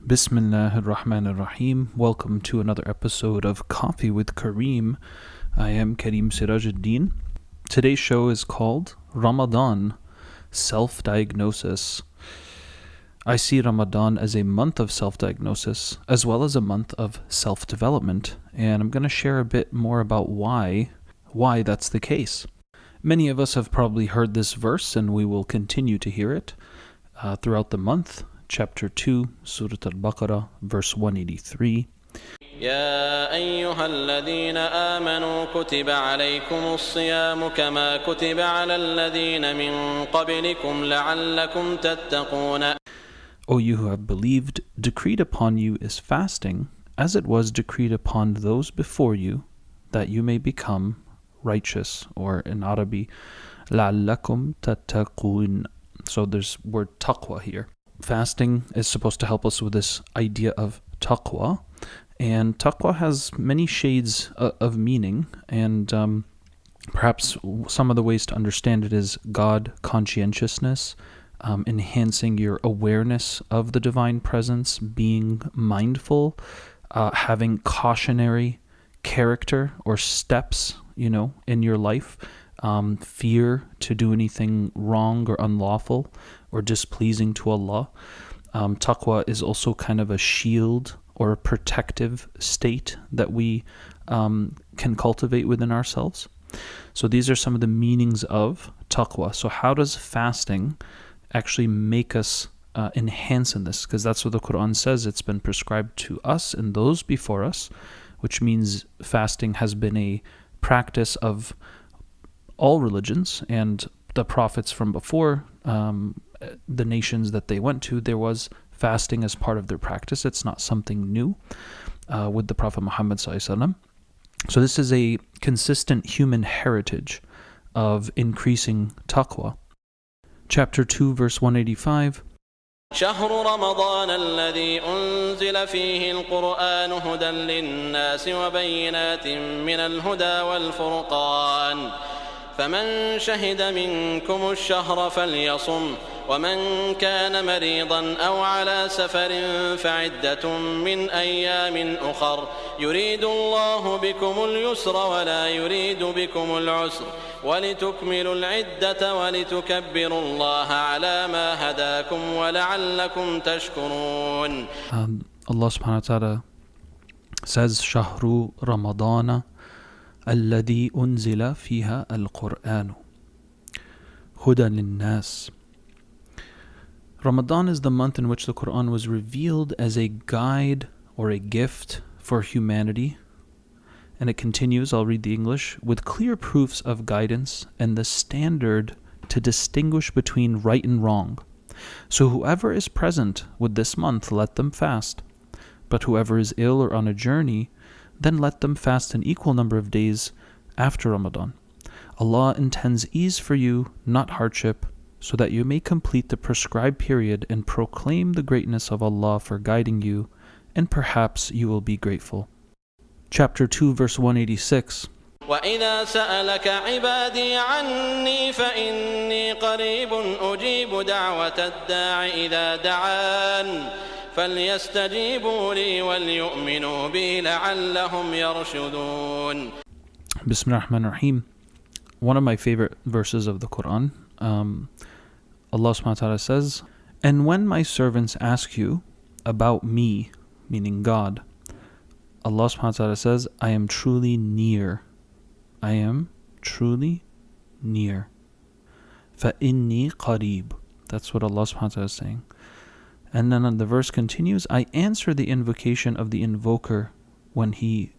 Bismillahir Rahmanir Rahim. Welcome to another episode of Coffee with Karim. I am Karim Sirajuddin. Today's show is called Ramadan, Self-Diagnosis. I see Ramadan as a month of self-diagnosis as well as a month of self-development, and I'm going to share a bit more about why that's the case. Many of us have probably heard this verse, and we will continue to hear it throughout the month. Chapter 2, Surah Al-Baqarah, verse 183. يا أيها الذين آمنوا كتب عليكم الصيام كما كتب على الذين من قبلكم لعلكم تتقون. O you who have believed, decreed upon you is fasting, as it was decreed upon those before you, that you may become righteous, or in Arabic, لعلكم تتقون. So there's word taqwa here. Fasting is supposed to help us with this idea of taqwa, and taqwa has many shades of meaning, and perhaps some of the ways to understand it is God conscientiousness, enhancing your awareness of the divine presence, being mindful, having cautionary character or steps, in your life, fear to do anything wrong or unlawful or displeasing to Allah. Taqwa is also kind of a shield or a protective state that we can cultivate within ourselves. So these are some of the meanings of taqwa. So how does fasting actually make us enhance in this? Because that's what the Quran says. It's been prescribed to us and those before us, which means fasting has been a practice of all religions and the prophets from before, the nations that they went to, there was fasting as part of their practice. It's not something new with the Prophet Muhammad ﷺ. So this is a consistent human heritage of increasing taqwa. Chapter 2, verse 185. شهر رمضان الذي أنزل فيه القرآن هدى للناس وبينات من الهدى والفرقان فمن شهد منكم الشهر فليصم ومن كان مريضا أو على سفر فعدة من أيام أخر يريد الله بكم اليسر ولا يريد بكم العسر ولتكملوا العدة ولتكبروا الله على ما هداكم ولعلكم تشكرون. Allah subhanahu wa ta'ala says شهر رمضان الذي أنزل فيها القرآن هدى للناس. Ramadan is the month in which the Quran was revealed as a guide or a gift for humanity. And it continues, I'll read the English, with clear proofs of guidance and the standard to distinguish between right and wrong. So whoever is present with this month, let them fast. But whoever is ill or on a journey, then let them fast an equal number of days after Ramadan. Allah intends ease for you, not hardship, so that you may complete the prescribed period and proclaim the greatness of Allah for guiding you, and perhaps you will be grateful. Chapter 2, verse 186. وإذا سألك عبادي عني فإني قريب أجيب دعوة الداع إذا دعان فليستجيبوا لي وليؤمنوا بي لعلهم يرشدون. Bismillah ar-Rahman ar-Rahim. One of my favorite verses of the Quran. Allah subhanahu wa ta'ala says, and when my servants ask you about me, meaning God, Allah subhanahu wa ta'ala says, I am truly near. I am truly near. فَإِنِّي قَرِيب. That's what Allah subhanahu wa ta'ala is saying. And then the verse continues, I answer the invocation of the invoker when he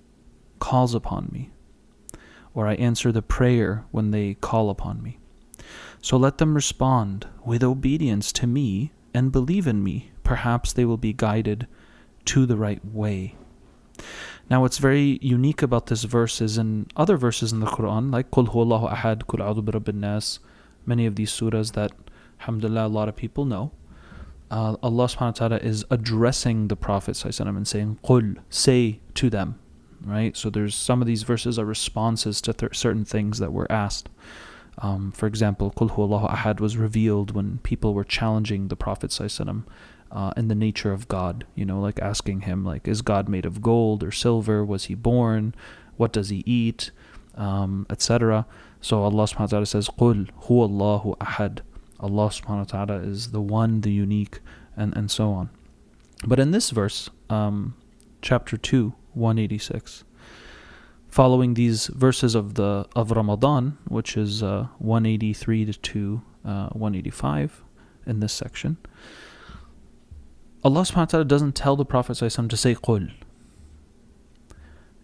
calls upon me. Or I answer the prayer when they call upon me. So let them respond with obedience to me and believe in me. Perhaps they will be guided to the right way. Now what's very unique about this verse is in other verses in the Quran, like قُلْ هُوَ اللَّهُ أَحَدٌ قُلْ أَعُوذُ بِرَبِّ النَّاسِ, many of these surahs that, alhamdulillah, a lot of people know. Allah subhanahu wa ta'ala is addressing the Prophet ﷺ and saying, قُلْ, say to them, right? So there's some of these verses are responses to certain things that were asked. For example, قُلْ هُوَ اللَّهُ أَحَدٌ was revealed when people were challenging the Prophet ﷺ in the nature of God, like asking him, like, is God made of gold or silver? Was he born? What does he eat? Etc. So Allah subhanahu wa ta'ala says, قُلْ هُوَ اللَّهُ أَحَدٌ. Allah subhanahu wa ta'ala is the one, the unique, and so on. But in this verse, chapter 2, 186, following these verses of Ramadan, which is 183 to 185 in this section, Allah subhanahu wa ta'ala doesn't tell the Prophet ﷺ to say قُل,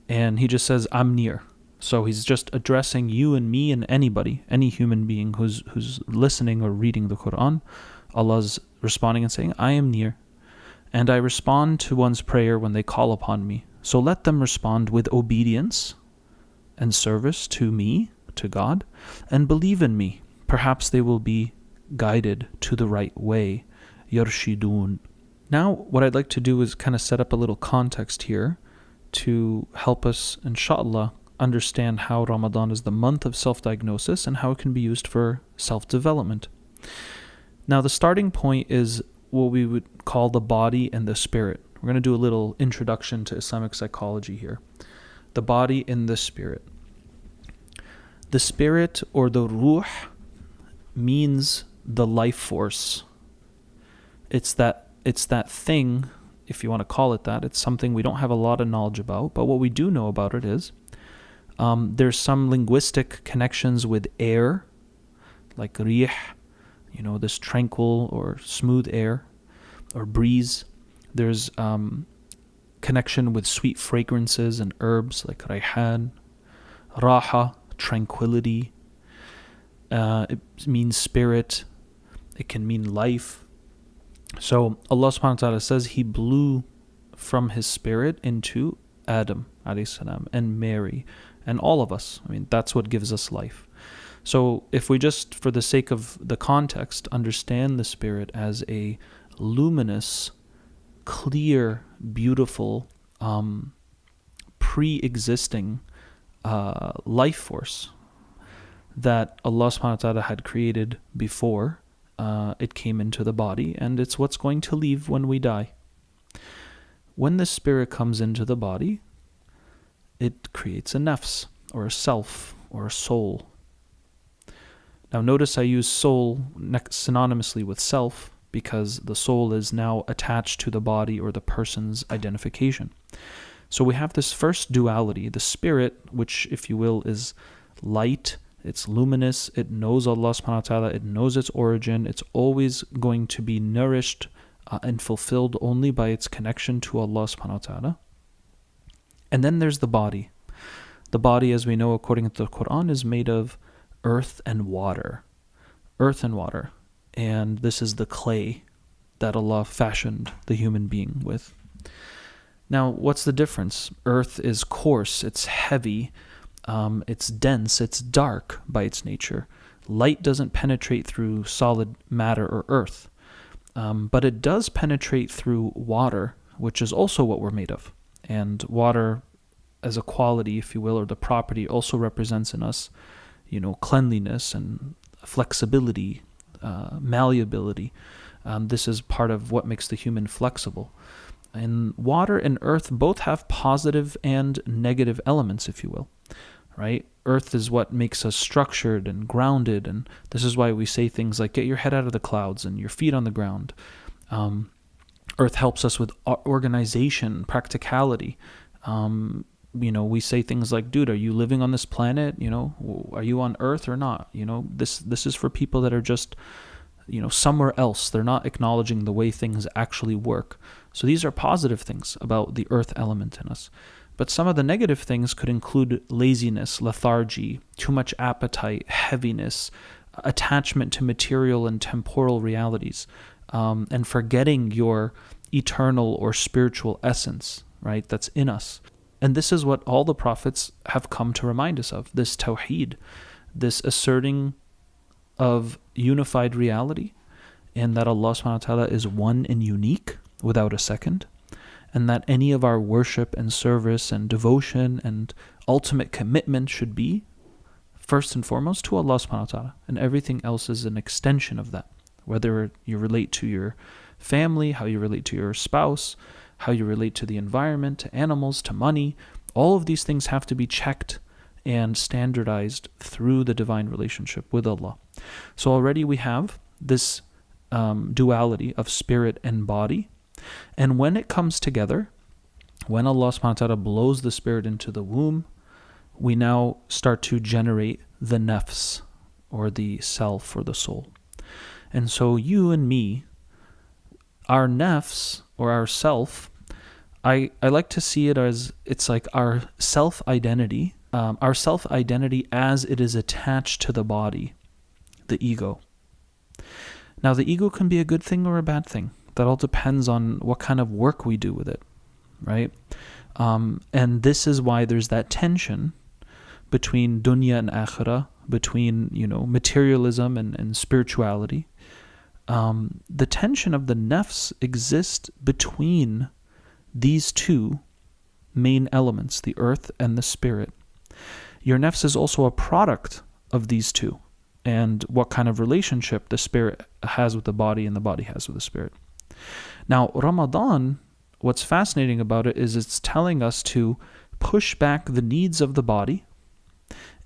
and he just says, I'm near. So he's just addressing you and me and anybody, any human being who's listening or reading the Quran. Allah's responding and saying, I am near, and I respond to one's prayer when they call upon me. So let them respond with obedience and service to me, to God, and believe in me. Perhaps they will be guided to the right way. Yarshidun. Now, what I'd like to do is kind of set up a little context here to help us, inshallah, understand how Ramadan is the month of self-diagnosis and how it can be used for self-development. Now, the starting point is what we would call the body and the spirit. We're going to do a little introduction to Islamic psychology here. The body and the spirit. The spirit, or the ruh, means the life force. It's that thing, if you want to call it that. It's something we don't have a lot of knowledge about, but what we do know about it is there's some linguistic connections with air, like rih, this tranquil or smooth air, or breeze. There's connection with sweet fragrances and herbs like rayhan. Raha, tranquility. It means spirit. It can mean life. So Allah subhanahu wa ta'ala says He blew from His spirit into Adam alayhi salam and Mary and all of us. I mean, that's what gives us life. So if we just, for the sake of the context, understand the spirit as a luminous, clear, beautiful, pre-existing life force that Allah subhanahu wa ta'ala had created before it came into the body, and it's what's going to leave when we die. When the spirit comes into the body, it creates a nafs, or a self, or a soul. Now notice I use soul synonymously with self, because the soul is now attached to the body or the person's identification. So we have this first duality, the spirit, which, if you will, is light, it's luminous, it knows Allah subhanahu wa ta'ala, it knows its origin, it's always going to be nourished and fulfilled only by its connection to Allah subhanahu wa ta'ala. And then there's the body. The body, as we know according to the Quran, is made of earth and water. Earth and water. And this is the clay that Allah fashioned the human being with. Now, what's the difference? Earth is coarse, it's heavy, it's dense, it's dark by its nature. Light doesn't penetrate through solid matter or earth, but it does penetrate through water, which is also what we're made of. And water, as a quality, if you will, or the property, also represents in us, cleanliness and flexibility, malleability. This is part of what makes the human flexible. And water and earth both have positive and negative elements, if you will, right? Earth is what makes us structured and grounded, and this is why we say things like, get your head out of the clouds and your feet on the ground. Earth helps us with organization, practicality. We say things like, dude, are you living on this planet? Are you on Earth or not? This is for people that are just, somewhere else. They're not acknowledging the way things actually work. So these are positive things about the earth element in us. But some of the negative things could include laziness, lethargy, too much appetite, heaviness, attachment to material and temporal realities, and forgetting your eternal or spiritual essence, right, that's in us. And this is what all the prophets have come to remind us of, this tawheed, this asserting of unified reality, and that Allah subhanahu wa ta'ala is one and unique without a second, and that any of our worship and service and devotion and ultimate commitment should be first and foremost to Allah subhanahu wa ta'ala, and everything else is an extension of that, whether you relate to your family, how you relate to your spouse, how you relate to the environment, to animals, to money. All of these things have to be checked and standardized through the divine relationship with Allah. So already we have this duality of spirit and body. And when it comes together, when Allah subhanahu wa ta'ala blows the spirit into the womb, we now start to generate the nafs, or the self, or the soul. And so you and me, our nafs, or our self, I like to see it as it's like our self-identity as it is attached to the body, the ego. Now, the ego can be a good thing or a bad thing. That all depends on what kind of work we do with it, right? And this is why there's that tension between dunya and akhirah, between, materialism and spirituality. The tension of the nafs exists between these two main elements, the earth and the spirit. Your nafs is also a product of these two, and what kind of relationship the spirit has with the body and the body has with the spirit. Now, Ramadan, what's fascinating about it is it's telling us to push back the needs of the body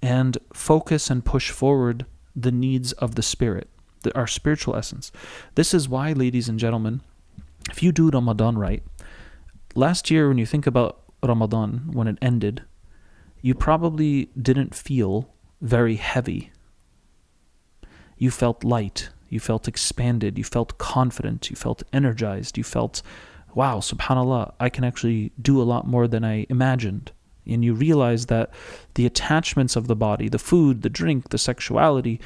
and focus and push forward the needs of the spirit, our spiritual essence. This is why, ladies and gentlemen, if you do Ramadan right, last year when you think about Ramadan, when it ended, you probably didn't feel very heavy. You felt light, you felt expanded, you felt confident, you felt energized, you felt, wow, subhanAllah, I can actually do a lot more than I imagined. And you realize that the attachments of the body, the food, the drink, the sexuality,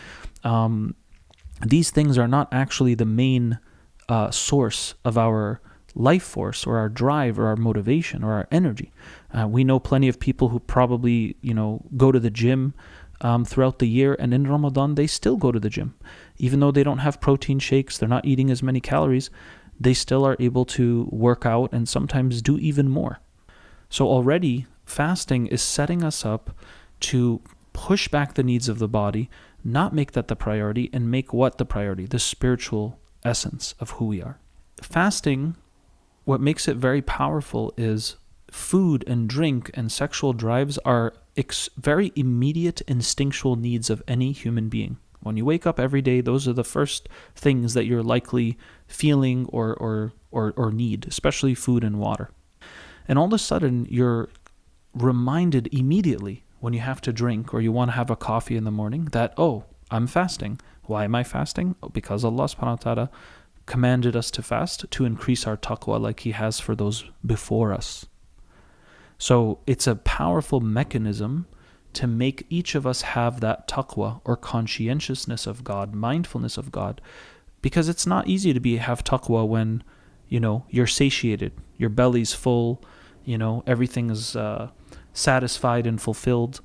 these things are not actually the main source of our life force or our drive or our motivation or our energy. We know plenty of people who probably, go to the gym throughout the year, and in Ramadan they still go to the gym. Even though they don't have protein shakes, they're not eating as many calories, they still are able to work out and sometimes do even more. So already fasting is setting us up to push back the needs of the body, not make that the priority, and make what the priority? The spiritual essence of who we are. Fasting, what makes it very powerful is food and drink and sexual drives are very immediate instinctual needs of any human being. When you wake up every day, those are the first things that you're likely feeling or need, especially food and water. And all of a sudden, you're reminded immediately when you have to drink or you want to have a coffee in the morning that, oh, I'm fasting. Why am I fasting? Because Allah subhanahu wa ta'ala commanded us to fast to increase our taqwa like He has for those before us. So it's a powerful mechanism to make each of us have that taqwa or conscientiousness of God, mindfulness of God, because it's not easy to have taqwa when, you're satiated, your belly's full, everything is satisfied and fulfilled.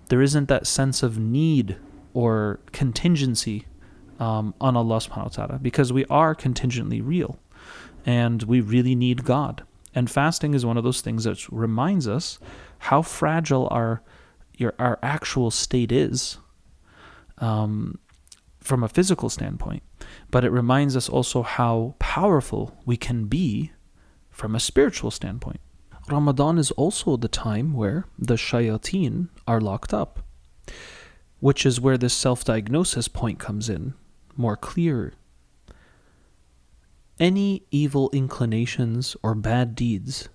There isn't that sense of need or contingency on Allah subhanahu wa ta'ala, because we are contingently real and we really need God. And fasting is one of those things that reminds us how fragile our actual state is from a physical standpoint. But it reminds us also how powerful we can be from a spiritual standpoint. Ramadan is also the time where the shayateen are locked up, which is where this self-diagnosis point comes in more clear. Any evil inclinations or bad deeds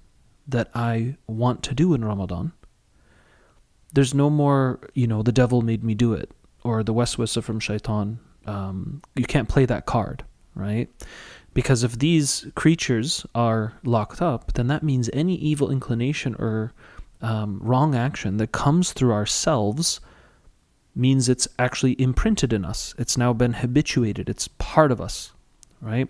that I want to do in Ramadan, there's no more, the devil made me do it, or the waswasa from shaitan. You can't play that card, right? Because if these creatures are locked up, then that means any evil inclination or wrong action that comes through ourselves means it's actually imprinted in us. It's now been habituated. It's part of us, right?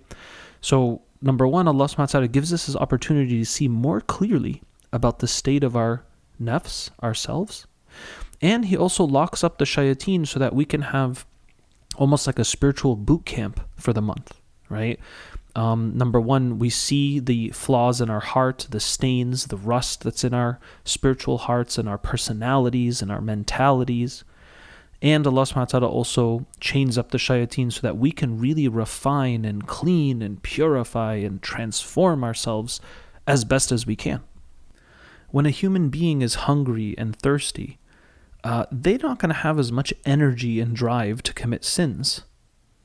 So, number one, Allah subhanahu wa ta'ala gives us this opportunity to see more clearly about the state of our nafs, ourselves. And He also locks up the shayateen so that we can have almost like a spiritual boot camp for the month, right? Number one, we see the flaws in our heart, the stains, the rust that's in our spiritual hearts and our personalities and our mentalities. And Allah subhanahu wa ta'ala also chains up the shayateen so that we can really refine and clean and purify and transform ourselves as best as we can. When a human being is hungry and thirsty, they're not going to have as much energy and drive to commit sins.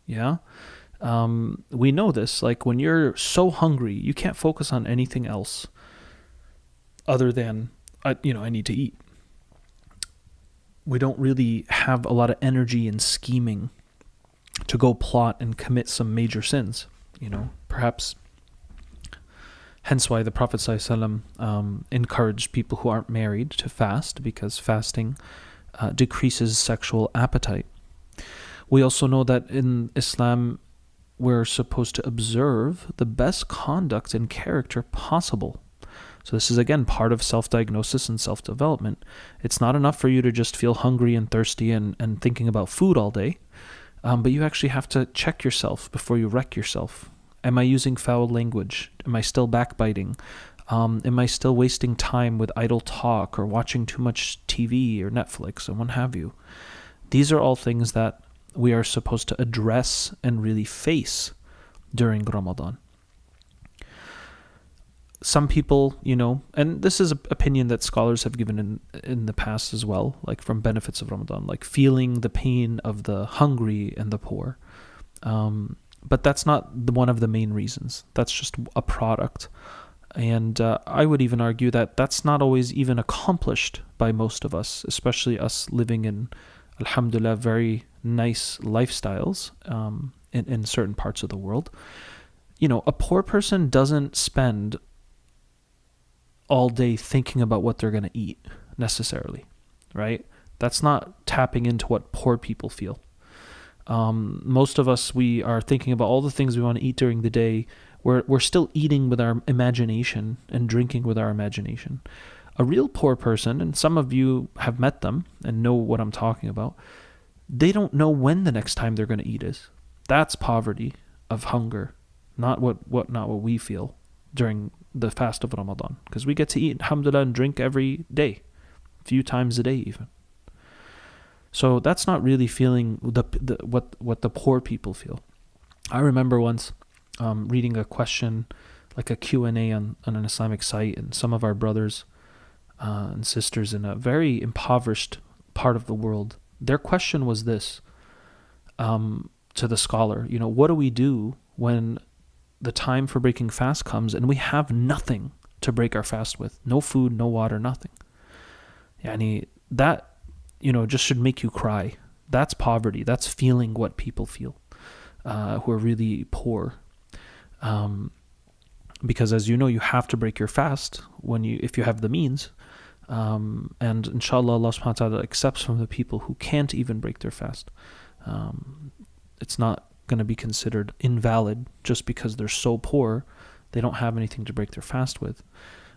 Yeah? We know this. Like when you're so hungry, you can't focus on anything else other than, I need to eat. We don't really have a lot of energy and scheming to go plot and commit some major sins. Perhaps hence why the Prophet ﷺ encouraged people who aren't married to fast, because fasting decreases sexual appetite. We also know that in Islam, we're supposed to observe the best conduct and character possible. So this is, again, part of self-diagnosis and self-development. It's not enough for you to just feel hungry and thirsty and thinking about food all day, but you actually have to check yourself before you wreck yourself. Am I using foul language? Am I still backbiting? Am I still wasting time with idle talk or watching too much TV or Netflix and what have you? These are all things that we are supposed to address and really face during Ramadan. Some people, and this is an opinion that scholars have given in the past as well, like from benefits of Ramadan, like feeling the pain of the hungry and the poor. But that's not one of the main reasons. That's just a product. And I would even argue that that's not always even accomplished by most of us, especially us living in, alhamdulillah, very nice lifestyles in certain parts of the world. A poor person doesn't spend all day thinking about what they're going to eat necessarily, right? That's not tapping into what poor people feel. Most of us, we are thinking about all the things we want to eat during the day. We're still eating with our imagination and drinking with our imagination. A real poor person, and some of you have met them and know what I'm talking about, they don't know when the next time they're going to eat is. That's poverty of hunger, not what we feel during the fast of Ramadan, because we get to eat, alhamdulillah, and drink every day, a few times a day even. So that's not really feeling what the poor people feel. I remember once reading a question, like a Q&A on an Islamic site, and some of our brothers and sisters in a very impoverished part of the world, their question was this to the scholar: what do we do when the time for breaking fast comes and we have nothing to break our fast with? No food, no water, nothing. That just should make you cry. That's poverty. That's feeling what people feel who are really poor. Because as you know, you have to break your fast if you have the means. And inshallah, Allah subhanahu wa ta'ala accepts from the people who can't even break their fast. It's not going to be considered invalid just because they're so poor they don't have anything to break their fast with.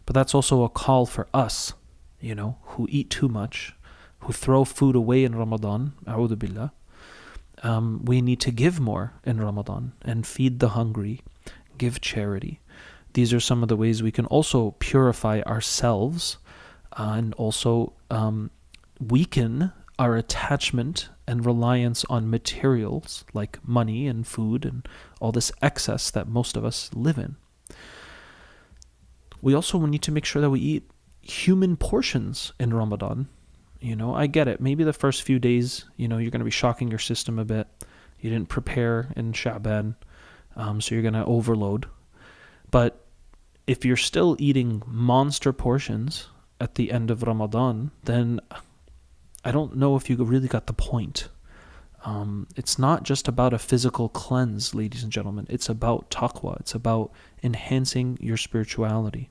But that's also a call for us, who eat too much, who throw food away in Ramadan, a'udhu billah. We need to give more in Ramadan and feed the hungry, give charity. These are some of the ways we can also purify ourselves and also weaken our attachment and reliance on materials like money and food and all this excess that most of us live in. We also need to make sure that we eat human portions in Ramadan. I get it. Maybe the first few days, you're going to be shocking your system a bit. You didn't prepare in Sha'ban, so you're going to overload. But if you're still eating monster portions at the end of Ramadan, then I don't know if you really got the point. It's not just about a physical cleanse, ladies and gentlemen. It's about taqwa. It's about enhancing your spirituality.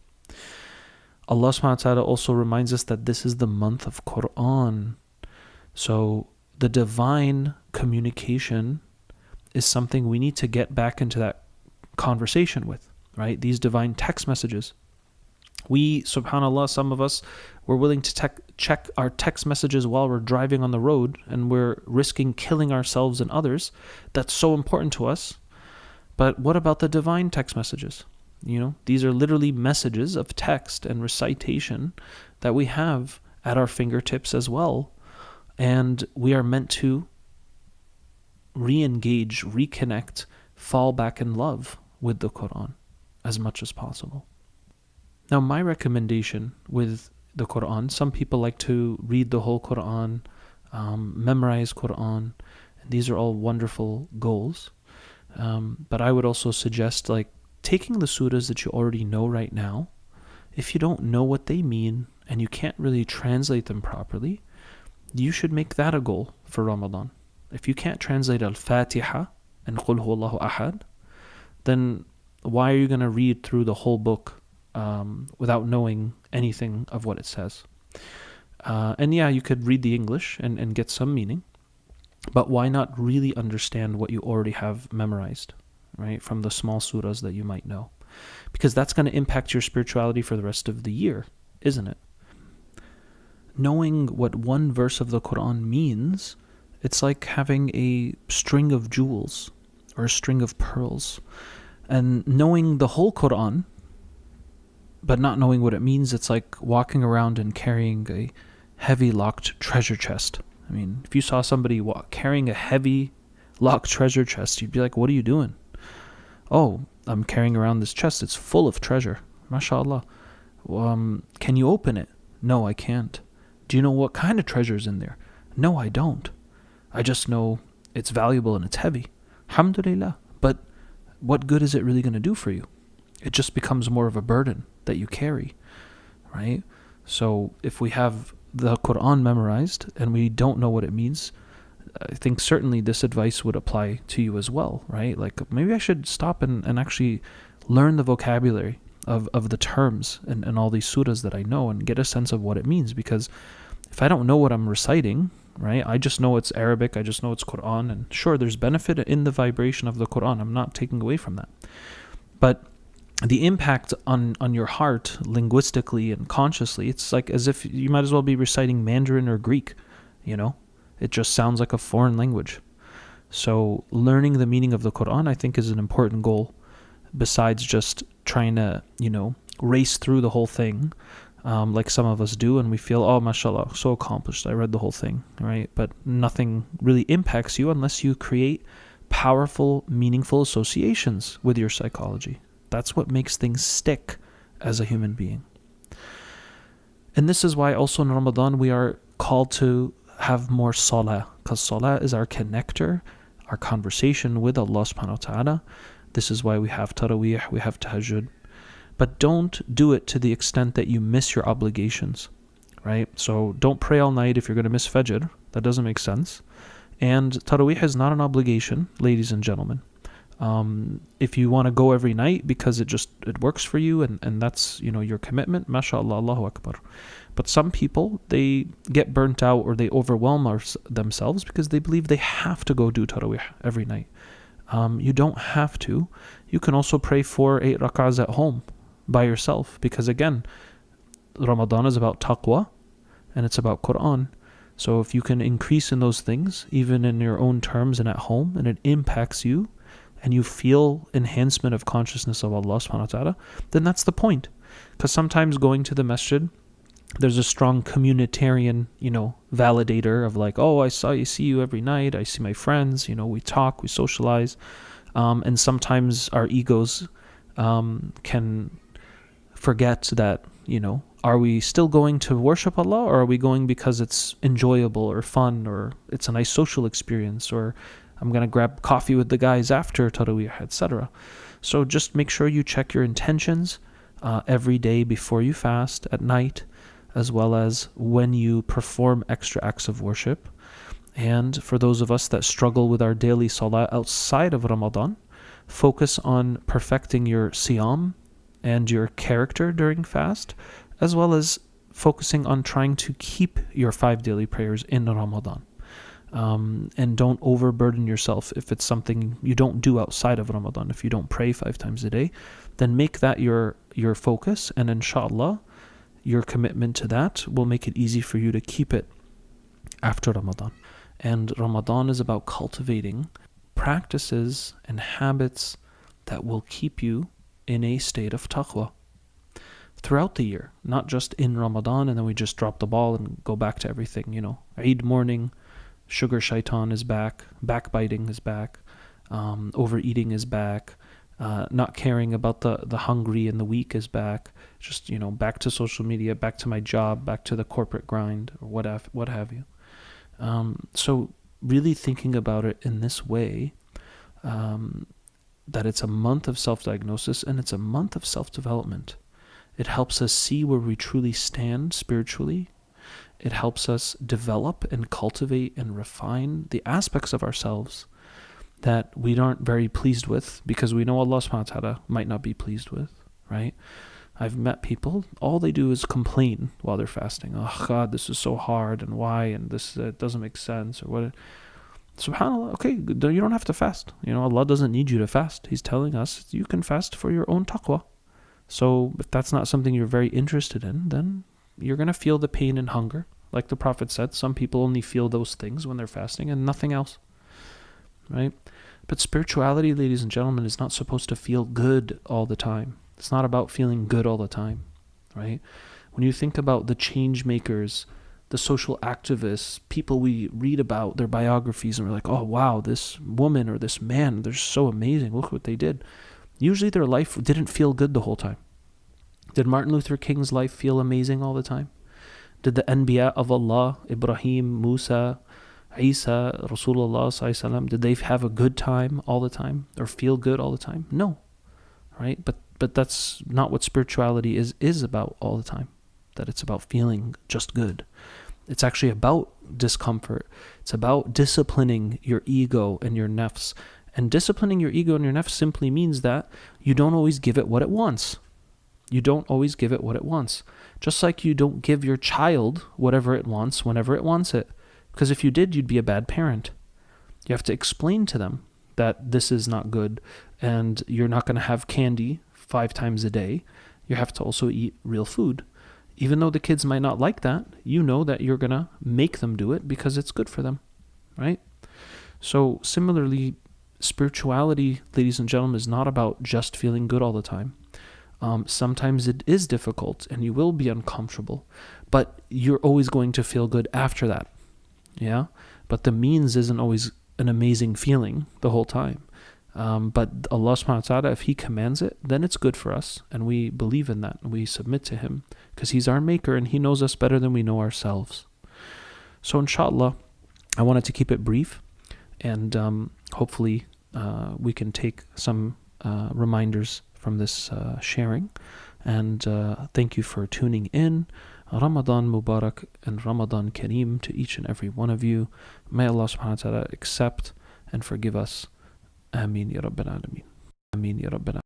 Allah subhanahu wa ta'ala also reminds us that this is the month of Quran. So the divine communication is something we need to get back into that conversation with, right? These divine text messages. We, subhanAllah, some of us, we're willing to check our text messages while we're driving on the road, and we're risking killing ourselves and others. That's so important to us. But what about the divine text messages? These are literally messages of text and recitation that we have at our fingertips as well. And we are meant to re-engage, reconnect, fall back in love with the Quran as much as possible. Now, my recommendation with the Quran, some people like to read the whole Quran, memorize Quran, and these are all wonderful goals. But I would also suggest taking the surahs that you already know right now. If you don't know what they mean and you can't really translate them properly, you should make that a goal for Ramadan. If you can't translate Al-Fatiha and Qul Huwallahu Ahad, then why are you going to read through the whole book without knowing anything of what it says? And yeah, you could read the English and get some meaning, but why not really understand what you already have memorized, right, from the small surahs that you might know? Because that's going to impact your spirituality for the rest of the year, isn't it? Knowing what one verse of the Quran means, it's like having a string of jewels or a string of pearls. And knowing the whole Quran, but not knowing what it means, it's like walking around and carrying a heavy locked treasure chest. I mean, if you saw somebody carrying a heavy locked treasure chest, you'd be like, what are you doing? Oh, I'm carrying around this chest. It's full of treasure. MashaAllah. Can you open it? No, I can't. Do you know what kind of treasure is in there? No, I don't. I just know it's valuable and it's heavy. Alhamdulillah. But what good is it really going to do for you? It just becomes more of a burden that you carry, right? So if we have the Quran memorized and we don't know what it means, I think certainly this advice would apply to you as well, right? Like maybe I should stop and actually learn the vocabulary of the terms and all these surahs that I know and get a sense of what it means. Because if I don't know what I'm reciting, right, I just know it's Arabic, I just know it's Quran, and sure, there's benefit in the vibration of the Quran. I'm not taking away from that. But the impact on your heart linguistically and consciously, it's like as if you might as well be reciting Mandarin or Greek, you know? It just sounds like a foreign language. So learning the meaning of the Quran, I think, is an important goal, besides just trying to, race through the whole thing, like some of us do, and we feel, oh, mashallah, so accomplished, I read the whole thing, right? But nothing really impacts you unless you create powerful, meaningful associations with your psychology. That's what makes things stick as a human being. And this is why also in Ramadan we are called to have more salah, because salah is our connector, our conversation with Allah subhanahu wa ta'ala. This is why we have taraweeh, we have tahajjud. But don't do it to the extent that you miss your obligations, right? So don't pray all night if you're going to miss Fajr. That doesn't make sense. And taraweeh is not an obligation, ladies and gentlemen. If you want to go every night because it works for you and that's your commitment, mashallah, Allahu Akbar. But some people, they get burnt out or they overwhelm themselves because they believe they have to go do taraweeh every night. You don't have to. You can also pray 8 rak'ahs at home by yourself, because again, Ramadan is about taqwa and it's about Quran. So if you can increase in those things, even in your own terms and at home, and it impacts you, and you feel enhancement of consciousness of Allah subhanahu wa ta'ala, then that's the point. Because sometimes going to the masjid, there's a strong communitarian, validator of like, oh, I see you every night, I see my friends, we talk, we socialize. And sometimes our egos can forget that, are we still going to worship Allah, or are we going because it's enjoyable or fun, or it's a nice social experience, or I'm going to grab coffee with the guys after Taraweeh, etc. So just make sure you check your intentions every day before you fast, at night, as well as when you perform extra acts of worship. And for those of us that struggle with our daily salah outside of Ramadan, focus on perfecting your siyam and your character during fast, as well as focusing on trying to keep your 5 daily prayers in Ramadan. And don't overburden yourself if it's something you don't do outside of Ramadan. If you don't pray 5 times a day, then make that your focus, and inshallah, your commitment to that will make it easy for you to keep it after Ramadan. And Ramadan is about cultivating practices and habits that will keep you in a state of taqwa. throughout the year, not just in Ramadan and then we just drop the ball and go back to everything. Eid morning, sugar shaitan is back, backbiting is back, overeating is back, not caring about the hungry and the weak is back. Just, back to social media, back to my job, back to the corporate grind, or what have you. So really thinking about it in this way, that it's a month of self-diagnosis and it's a month of self-development. It helps us see where we truly stand spiritually. It helps us develop and cultivate and refine the aspects of ourselves that we aren't very pleased with, because we know Allah subhanahu wa ta'ala might not be pleased with, right? I've met people, all they do is complain while they're fasting. Oh God, this is so hard, and why, and this doesn't make sense, or what. SubhanAllah, okay, you don't have to fast. Allah doesn't need you to fast. He's telling us you can fast for your own taqwa. So if that's not something you're very interested in, then you're going to feel the pain and hunger. Like the Prophet said, some people only feel those things when they're fasting and nothing else, right? But spirituality, ladies and gentlemen, is not supposed to feel good all the time. It's not about feeling good all the time, right? When you think about the change makers, the social activists, people we read about their biographies and we're like, oh wow, this woman or this man, they're so amazing, look what they did. Usually their life didn't feel good the whole time. Did Martin Luther King's life feel amazing all the time? Did the Anbiya of Allah, Ibrahim, Musa, Isa, Rasulullah sallallahu alaihi wasallam, did they have a good time all the time or feel good all the time? No, right? But that's not what spirituality is about all the time. That it's about feeling just good. It's actually about discomfort. It's about disciplining your ego and your nafs. And disciplining your ego and your nafs simply means that you don't always give it what it wants. You don't always give it what it wants. Just like you don't give your child whatever it wants whenever it wants it. Because if you did, you'd be a bad parent. You have to explain to them that this is not good and you're not going to have candy 5 times a day. You have to also eat real food. Even though the kids might not like that, you know that you're going to make them do it because it's good for them, right? So similarly, spirituality, ladies and gentlemen, is not about just feeling good all the time. Sometimes it is difficult and you will be uncomfortable, but you're always going to feel good after that, yeah? But the means isn't always an amazing feeling the whole time. But Allah subhanahu wa ta'ala, if He commands it, then it's good for us. And we believe in that. And we submit to Him because He's our maker and He knows us better than we know ourselves. So inshallah, I wanted to keep it brief. And hopefully we can take some reminders from this sharing. And thank you for tuning in. Ramadan Mubarak and Ramadan Karim to each and every one of you. May Allah subhanahu wa ta'ala accept and forgive us. آمين يا رب العالمين. آمين يا رب العالمين.